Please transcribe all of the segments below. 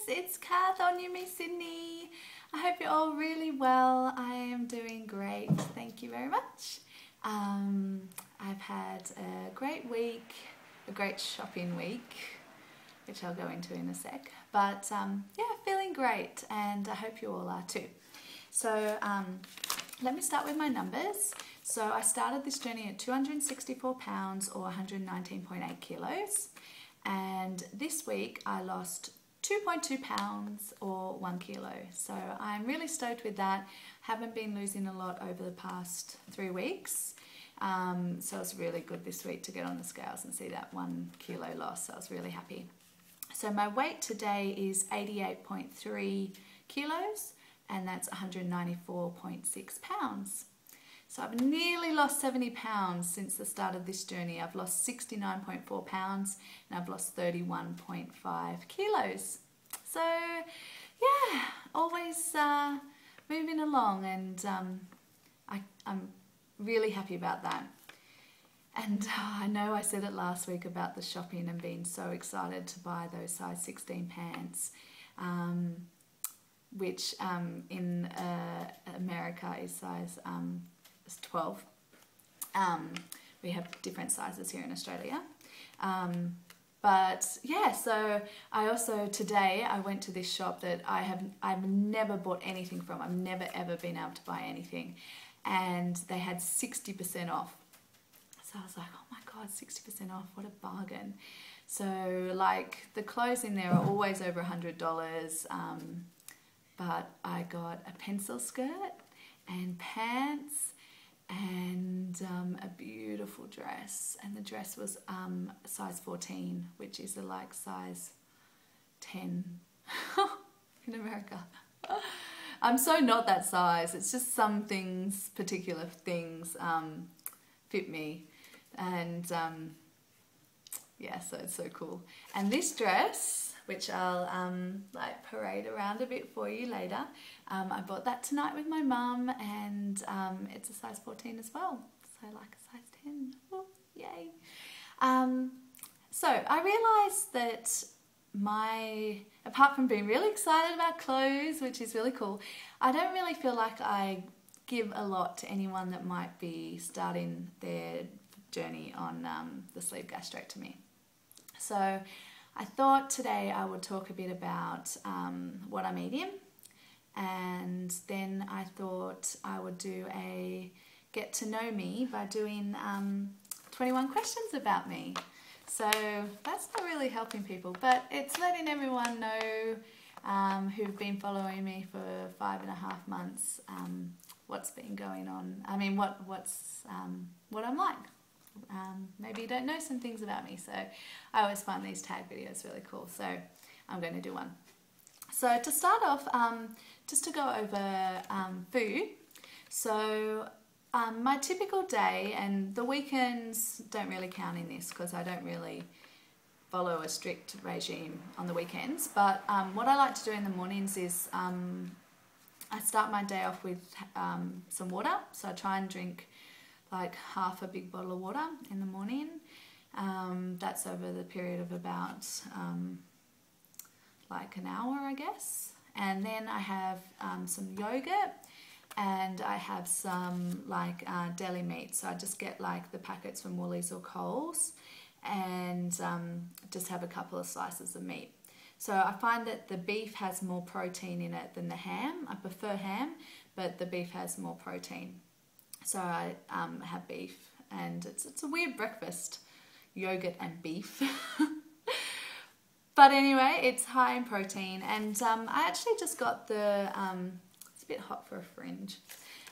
it's Kath on You Me Sydney. I hope you're all really well. I am doing great, thank you very much. I've had a great week, a great shopping week, which I'll go into in a sec. But yeah, feeling great, and I hope you all are too. So let me start with my numbers. So I started this journey at 264 pounds or 119.8 kilos. And this week I lost 2.2 pounds or 1 kilo. So I'm really stoked with that. Haven't been losing a lot over the past 3 weeks. So it's really good this week to get on the scales and see that 1 kilo loss. So I was really happy. So my weight today is 88.3 kilos, and that's 194.6 pounds. So I've nearly lost 70 pounds since the start of this journey. I've lost 69.4 pounds and I've lost 31.5 kilos. So yeah, always moving along, and I'm really happy about that. And I know I said it last week about the shopping and being so excited to buy those size 16 pants, which in America is size 12. We have different sizes here in Australia. But yeah, so I also today I went to this shop that I've never bought anything from. I've never ever been able to buy anything, and they had 60% off. So I was like, oh my god, 60% off, what a bargain. So like the clothes in there are always over $100, but I got a pencil skirt and pants and a beautiful dress, and the dress was size 14, which is like size 10 in America. I'm so not that size. It's just some things, particular things fit me, and yeah, so it's so cool. And this dress, which I'll like parade around a bit for you later, I bought that tonight with my mum, and it's a size 14 as well, so like a size 10. Ooh, yay. So I realised that apart from being really excited about clothes, which is really cool, I don't really feel like I give a lot to anyone that might be starting their journey on the sleeve gastrectomy. So I thought today I would talk a bit about what I'm eating, and then I thought I would do a get to know me by doing 21 questions about me. So that's not really helping people, but it's letting everyone know who've been following me for 5.5 months what's been going on. I mean, what I'm like. Maybe you don't know some things about me, so I always find these tag videos really cool, so I'm going to do one. So to start off, just to go over food, so my typical day, and the weekends don't really count in this because I don't really follow a strict regime on the weekends, but what I like to do in the mornings is I start my day off with some water, so I try and drink like half a big bottle of water in the morning. That's over the period of about like an hour, I guess. And then I have some yogurt, and I have some like deli meat. So I just get like the packets from Woolies or Coles, and just have a couple of slices of meat. So I find that the beef has more protein in it than the ham. I prefer ham, but the beef has more protein. So I have beef, and it's a weird breakfast, yogurt and beef. But anyway, it's high in protein, and I actually just got the, it's a bit hot for a fringe.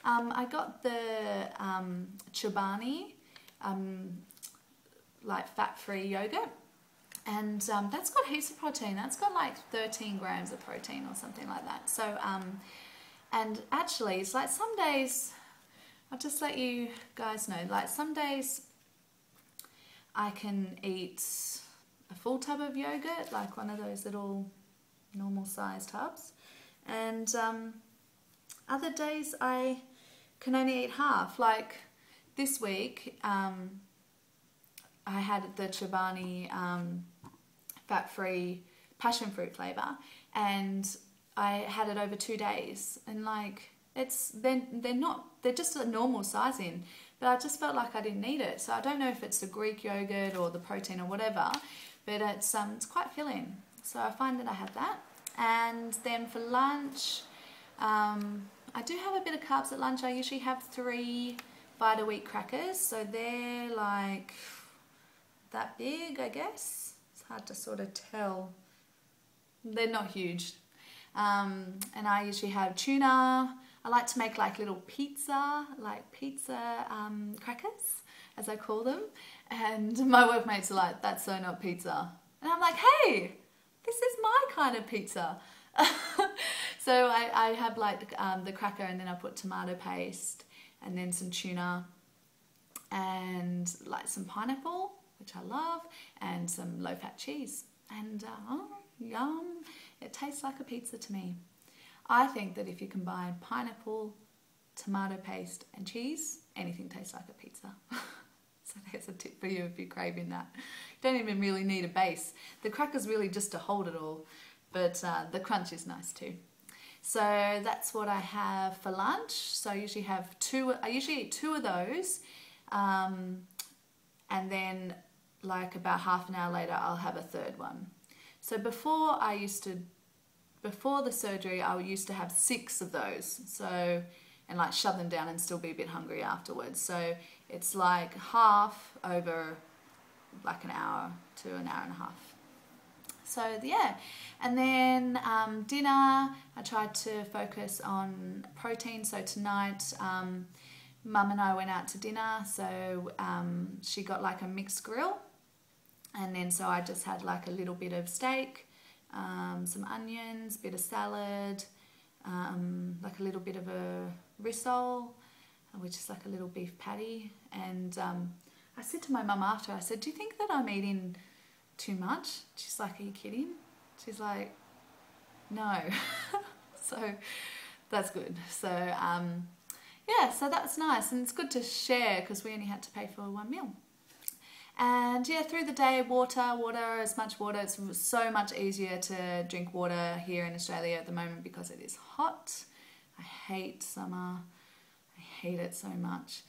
I got the Chobani, like fat-free yogurt, and that's got heaps of protein. That's got like 13 grams of protein or something like that. So, and actually it's like some days, I'll just let you guys know, like some days I can eat a full tub of yogurt, like one of those little normal size tubs, and other days I can only eat half. Like this week I had the Chobani fat-free passion fruit flavour, and I had it over 2 days, and like they're just a normal sizing, but I just felt like I didn't need it. So I don't know if it's the Greek yogurt or the protein or whatever, but it's quite filling. So I find that I have that. And then for lunch, I do have a bit of carbs at lunch. I usually have 3 Vita wheat crackers, so they're like that big, I guess. It's hard to sort of tell. They're not huge. And I usually have tuna. I like to make like little pizza crackers, as I call them. And my workmates are like, that's so not pizza. And I'm like, hey, this is my kind of pizza. So I have like the cracker, and then I put tomato paste and then some tuna and like some pineapple, which I love, and some low-fat cheese. And yum, it tastes like a pizza to me. I think that if you combine pineapple, tomato paste and cheese, anything tastes like a pizza. So there's a tip for you if you're craving that. You don't even really need a base. The cracker's really just to hold it all, but the crunch is nice too. So that's what I have for lunch. So I usually eat 2 of those, and then like about half an hour later I'll have a 3rd one. So before the surgery, I used to have 6 of those. So, and like shove them down and still be a bit hungry afterwards. So it's like half over like an hour to an hour and a half. So yeah, and then dinner, I tried to focus on protein. So tonight, Mum and I went out to dinner. So she got like a mixed grill, and then so I just had like a little bit of steak, some onions, bit of salad, like a little bit of a rissole, which is like a little beef patty. And I said to my mum after, I said, do you think that I'm eating too much? She's like, are you kidding? She's like, no. So that's good. So yeah, so that's nice, and it's good to share because we only had to pay for 1 meal. And yeah, through the day, water, as much water. It's so much easier to drink water here in Australia at the moment because it is hot. I hate summer. I hate it so much.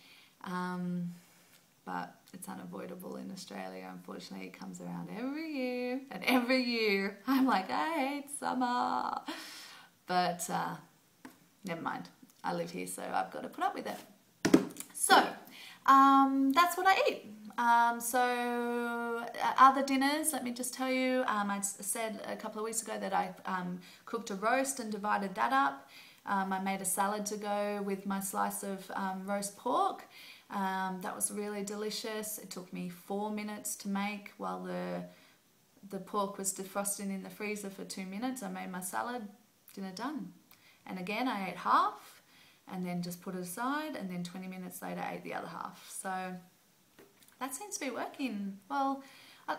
But it's unavoidable in Australia. Unfortunately, it comes around every year. And every year, I'm like, I hate summer. But never mind. I live here, so I've got to put up with it. So that's what I eat. So other dinners, let me just tell you, I said a couple of weeks ago that I cooked a roast and divided that up. I made a salad to go with my slice of roast pork. That was really delicious. It took me 4 minutes to make while the pork was defrosting in the freezer for 2 minutes. I made my salad, dinner done. And again, I ate half and then just put it aside, and then 20 minutes later I ate the other half. So that seems to be working. Well,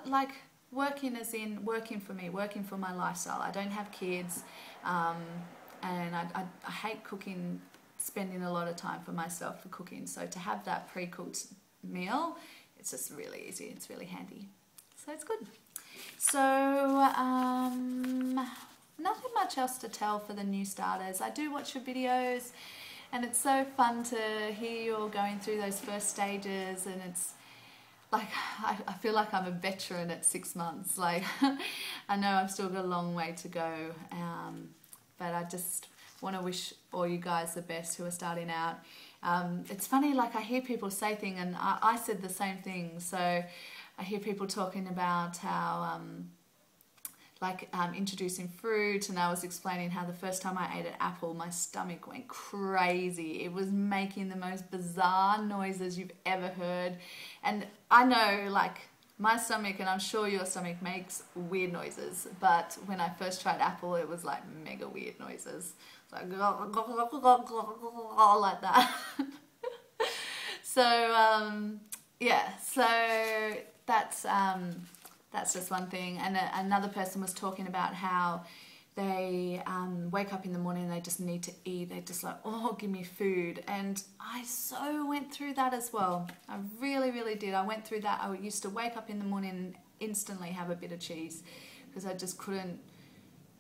like working as in working for me, working for my lifestyle. I don't have kids, and I hate cooking, spending a lot of time for myself for cooking. So to have that pre-cooked meal, it's just really easy. It's really handy. So it's good. So nothing much else to tell for the new starters. I do watch your videos, and it's so fun to hear you all going through those first stages, and it's like I feel like I'm a veteran at 6 months. Like I know I've still got a long way to go, but I just want to wish all you guys the best who are starting out. It's funny, like I hear people say things, and I said the same thing. So I hear people talking about how introducing fruit, and I was explaining how the first time I ate an apple, my stomach went crazy. It was making the most bizarre noises you've ever heard. And I know, like, my stomach, and I'm sure your stomach, makes weird noises, but when I first tried apple, it was like mega weird noises. It's like like that. So yeah, so that's just one thing. And another person was talking about how they wake up in the morning and they just need to eat. They're just like, oh, give me food. And I so went through that as well. I really, really did. I went through that. I used to wake up in the morning and instantly have a bit of cheese because I just couldn't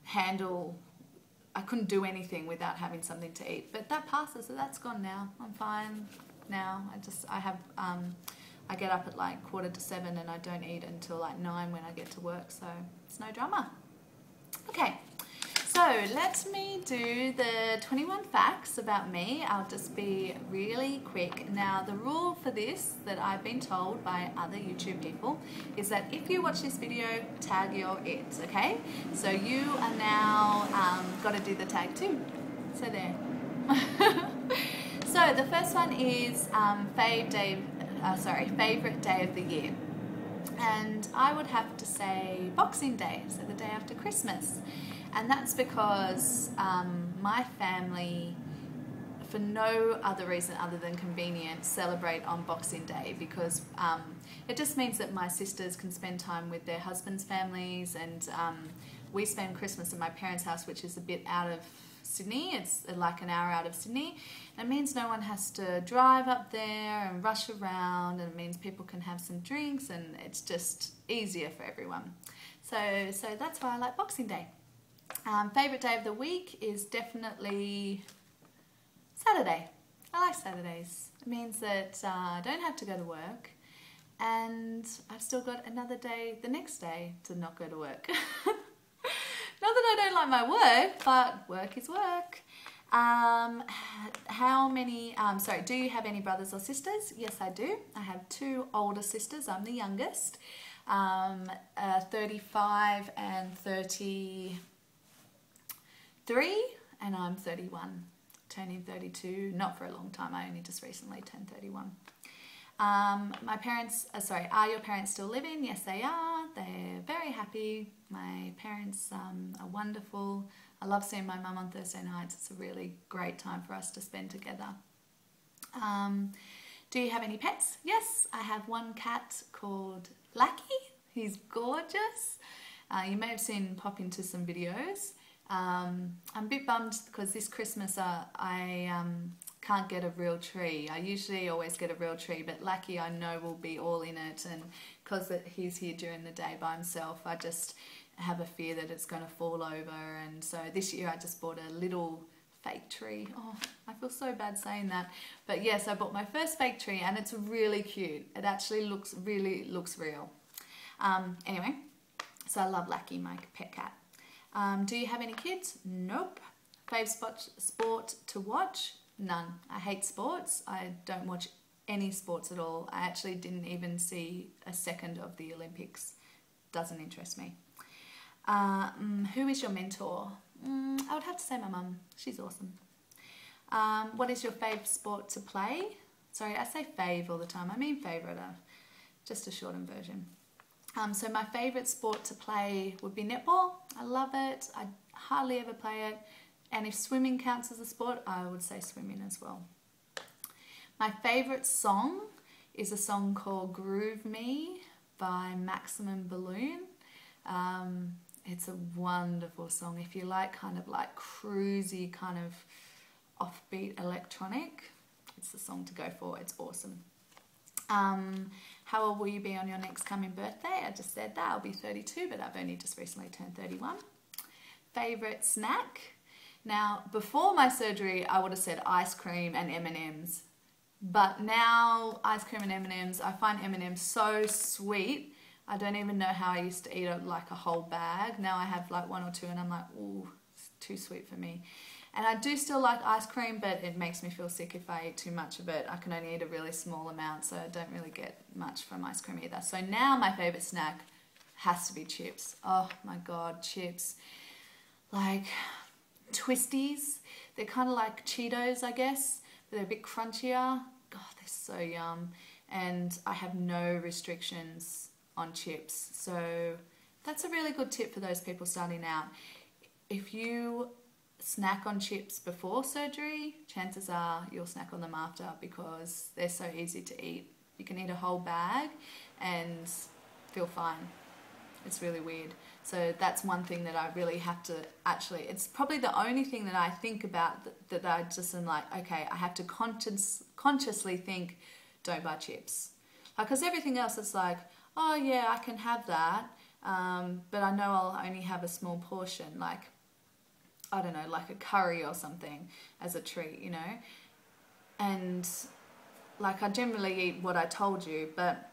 handle, I couldn't do anything without having something to eat. But that passes, so that's gone now. I'm fine now. I get up at like 6:45 and I don't eat until like 9 when I get to work, so it's no drama. Okay, so let me do the 21 facts about me. I'll just be really quick. Now, the rule for this that I've been told by other YouTube people is that if you watch this video, tag your it, okay? So you are now got to do the tag too. So there. So the first one is favourite day of the year. And I would have to say Boxing Day, so the day after Christmas. And that's because my family, for no other reason other than convenience, celebrate on Boxing Day, because it just means that my sisters can spend time with their husbands' families, and we spend Christmas at my parents' house, which is a bit out of Sydney. It's like an hour out of Sydney. It means no one has to drive up there and rush around, and it means people can have some drinks, and it's just easier for everyone. So that's why I like Boxing Day. Favourite day of the week is definitely Saturday. I like Saturdays. It means that I don't have to go to work, and I've still got another day the next day to not go to work. Not that I don't like my work, but work is work. Do you have any brothers or sisters? Yes, I do. I have 2 older sisters. I'm the youngest. 35 and 33, and I'm 31, turning 32. Not for a long time. I only just recently turned 31. My parents, are your parents still living? Yes, they are. They're very happy. My parents are wonderful. I love seeing my mum on Thursday nights. It's a really great time for us to spend together. Do you have any pets? Yes, I have one cat called Lackey. He's gorgeous. You may have seen him pop into some videos. I'm a bit bummed because this Christmas I can't get a real tree. I usually always get a real tree, but Lackey I know will be all in it, and because he's here during the day by himself, I just have a fear that it's going to fall over. And so this year I just bought a little fake tree. Oh, I feel so bad saying that, but yes, I bought my first fake tree, and it's really cute. It actually looks real. Anyway, so I love Lackey, my pet cat. Do you have any kids? Nope. Favourite sport to watch? None. I hate sports. I don't watch any sports at all. I actually didn't even see a second of the Olympics. Doesn't interest me. Who is your mentor? I would have to say my mum. She's awesome. What is your favourite sport to play? Sorry, I say fave all the time. I mean favourite, just a shortened version. So my favourite sport to play would be netball. I love it. I hardly ever play it. And if swimming counts as a sport, I would say swimming as well. My favourite song is a song called Groove Me by Maximum Balloon. It's a wonderful song. If you like kind of like cruisy, kind of offbeat electronic, it's the song to go for. It's awesome. How old will you be on your next coming birthday? I just said that. I'll be 32, but I've only just recently turned 31. Favourite snack? Now, before my surgery, I would have said ice cream and M&Ms. But now, ice cream and M&Ms, I find M&Ms so sweet. I don't even know how I used to eat like a whole bag. Now I have like 1 or 2 and I'm like, ooh, it's too sweet for me. And I do still like ice cream, but it makes me feel sick if I eat too much of it. I can only eat a really small amount, so I don't really get much from ice cream either. So now my favourite snack has to be chips. Oh my God, chips. Like Twisties. They're kind of like Cheetos, I guess, but they're a bit crunchier. God, they're so yum. And I have no restrictions on chips. So that's a really good tip for those people starting out. If you snack on chips before surgery, chances are you'll snack on them after, because they're so easy to eat. You can eat a whole bag and feel fine. It's really weird. So that's one thing that I really have to it's probably the only thing that I think about that I just am like, okay, I have to consciously think, don't buy chips. Because everything else is like, oh yeah, I can have that. But I know I'll only have a small portion, like, I don't know, like a curry or something as a treat, you know. And like, I generally eat what I told you, but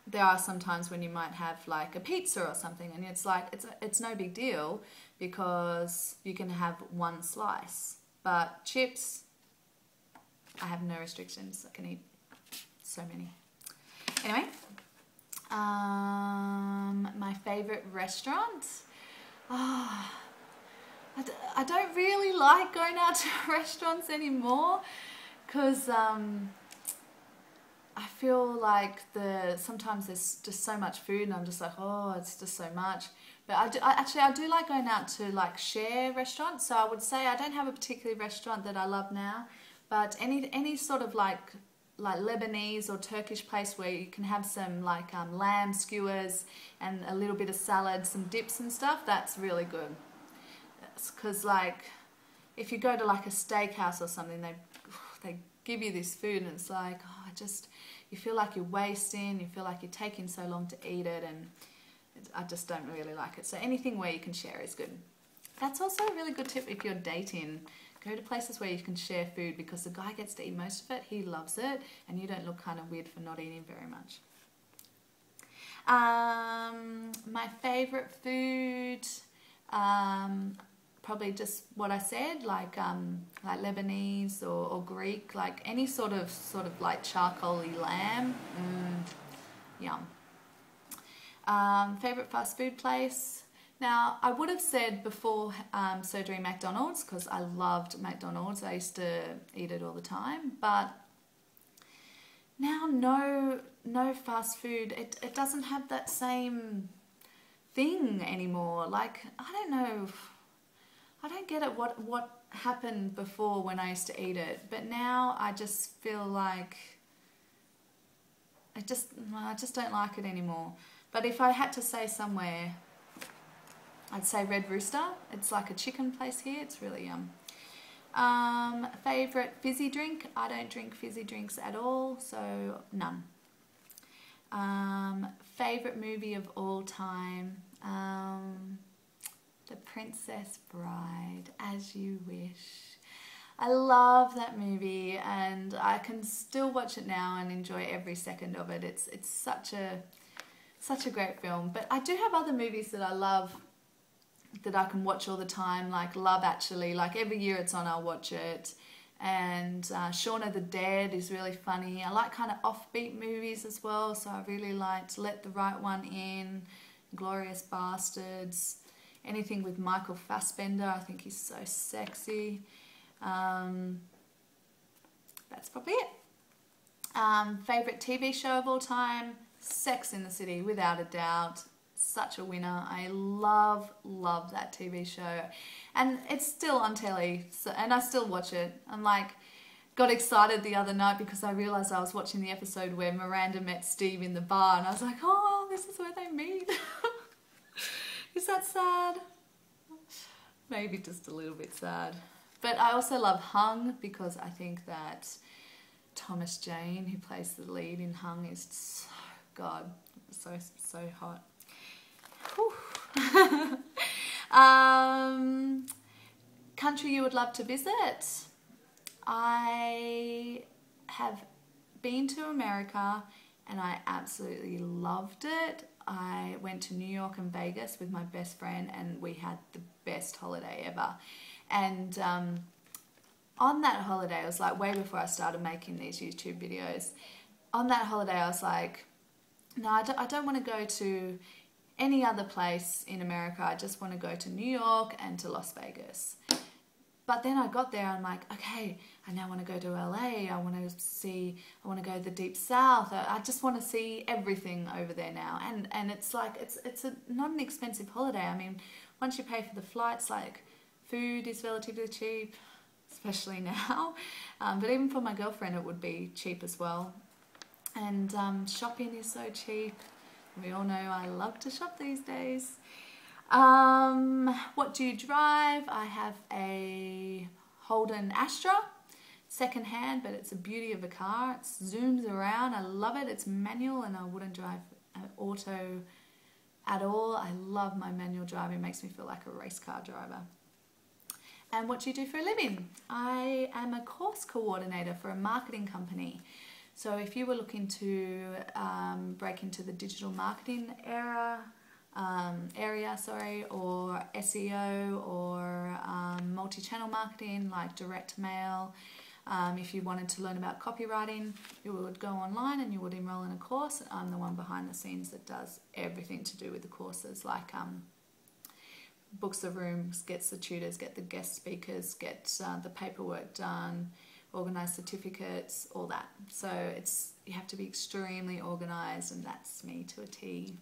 there are some times when you might have like a pizza or something, and it's like, it's no big deal because you can have one slice. But chips, I have no restrictions. I can eat so many. Anyway, my favorite restaurant. Oh, I don't really like going out to restaurants anymore because I feel like sometimes there's just so much food and I'm just like, oh, it's just so much. But I do like going out to like share restaurants. So I would say I don't have a particular restaurant that I love now, but any sort of like Lebanese or Turkish place where you can have some like lamb skewers and a little bit of salad, some dips and stuff, that's really good. Because like if you go to like a steakhouse or something, they give you this food and it's like, oh, you feel like you're wasting, you feel like you're taking so long to eat it, and I just don't really like it. So anything where you can share is good. That's also a really good tip if you're dating. Go to places where you can share food because the guy gets to eat most of it, he loves it, and you don't look kind of weird for not eating very much. My favourite food, probably just what I said, like Lebanese or Greek, like any sort of like charcoaly lamb. Yum. Favorite fast food place. Now, I would have said before surgery McDonald's because I loved McDonald's. I used to eat it all the time, but now no fast food. It doesn't have that same thing anymore. Like, I don't know. I don't get it what happened before when I used to eat it, but now I just feel like I just don't like it anymore. But if I had to say somewhere, I'd say Red Rooster. It's like a chicken place here. It's really yum. Favorite fizzy drink? I don't drink fizzy drinks at all, so none. Favorite movie of all time? The Princess Bride, As You Wish. I love that movie and I can still watch it now and enjoy every second of it. It's such a great film. But I do have other movies that I love that I can watch all the time, like Love Actually. Like every year it's on, I'll watch it. And Shaun of the Dead is really funny. I like kind of offbeat movies as well, so I really liked Let the Right One In, Glorious Bastards. Anything with Michael Fassbender, I think he's so sexy. That's probably it. Favorite TV show of all time? Sex in the City, without a doubt. Such a winner. I love that TV show. And it's still on telly, and I still watch it. I'm like, got excited the other night because I realised I was watching the episode where Miranda met Steve in the bar, and I was like, oh, this is where they meet. Is that sad? Maybe just a little bit sad. But I also love Hung because I think that Thomas Jane, who plays the lead in Hung, is so, God, so hot. Country you would love to visit? I have been to America and I absolutely loved it. I went to New York and Vegas with my best friend and we had the best holiday ever. And on that holiday, it was like way before I started making these YouTube videos. On that holiday, I was like, no, I don't want to go to any other place in America. I just want to go to New York and to Las Vegas. But then I got there and I'm like, okay, I now want to go to LA. I want to go to the Deep South. I just want to see everything over there now. And it's like, it's not an expensive holiday. I mean, once you pay for the flights, like food is relatively cheap, especially now. But even for my girlfriend, it would be cheap as well. And shopping is so cheap. We all know I love to shop these days. What do you drive? I have a Holden Astra, second hand, but it's a beauty of a car. It zooms around. I love it. It's manual and I wouldn't drive an auto at all. I love my manual driving, it makes me feel like a race car driver. And what do you do for a living? I am a course coordinator for a marketing company. So if you were looking to break into the digital marketing area, or SEO, or multi-channel marketing like direct mail, if you wanted to learn about copywriting, you would go online and you would enroll in a course. I'm the one behind the scenes that does everything to do with the courses, like books the rooms, gets the tutors, get the guest speakers, get the paperwork done, organise certificates, all that. So you have to be extremely organised, and that's me to a T.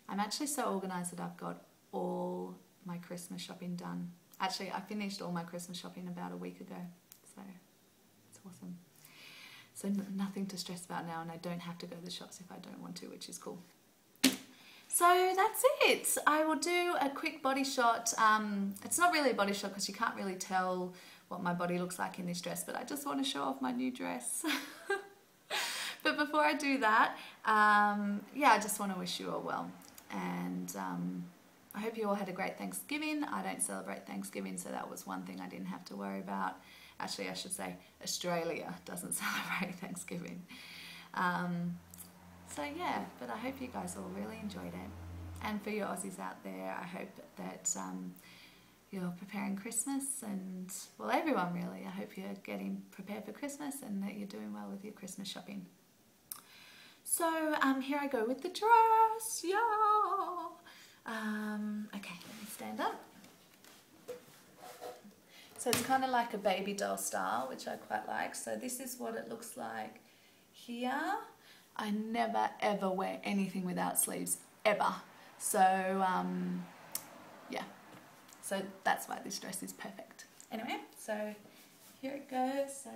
I'm actually so organised that I've got all my Christmas shopping done. Actually, I finished all my Christmas shopping about a week ago, so it's awesome. So nothing to stress about now, and I don't have to go to the shops if I don't want to, which is cool. So that's it. I will do a quick body shot. It's not really a body shot because you can't really tell what my body looks like in this dress, but I just want to show off my new dress. But before I do that, yeah, I just want to wish you all well. And I hope you all had a great Thanksgiving. I don't celebrate Thanksgiving, so that was one thing I didn't have to worry about. Actually, I should say Australia doesn't celebrate Thanksgiving. So yeah, but I hope you guys all really enjoyed it. And for your Aussies out there, I hope that you're preparing Christmas, and, well, everyone really. I hope you're getting prepared for Christmas and that you're doing well with your Christmas shopping. So here I go with the dress, yeah. Okay, let me stand up. So it's kind of like a baby doll style, which I quite like. So this is what it looks like here. I never ever wear anything without sleeves, ever. So yeah, so that's why this dress is perfect. Anyway, so here it goes. So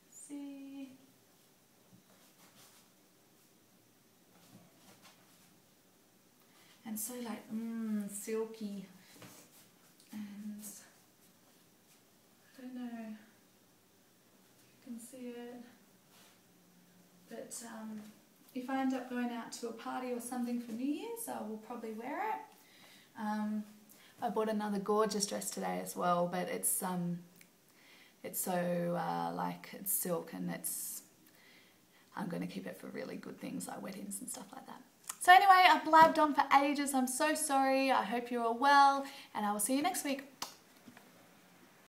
see, and so like silky, and I don't know if you can see it. But if I end up going out to a party or something for New Year's, I will probably wear it. I bought another gorgeous dress today as well, but it's so like it's silk, and I'm going to keep it for really good things like weddings and stuff like that. So anyway, I blabbed on for ages. I'm so sorry. I hope you're all well, and I will see you next week.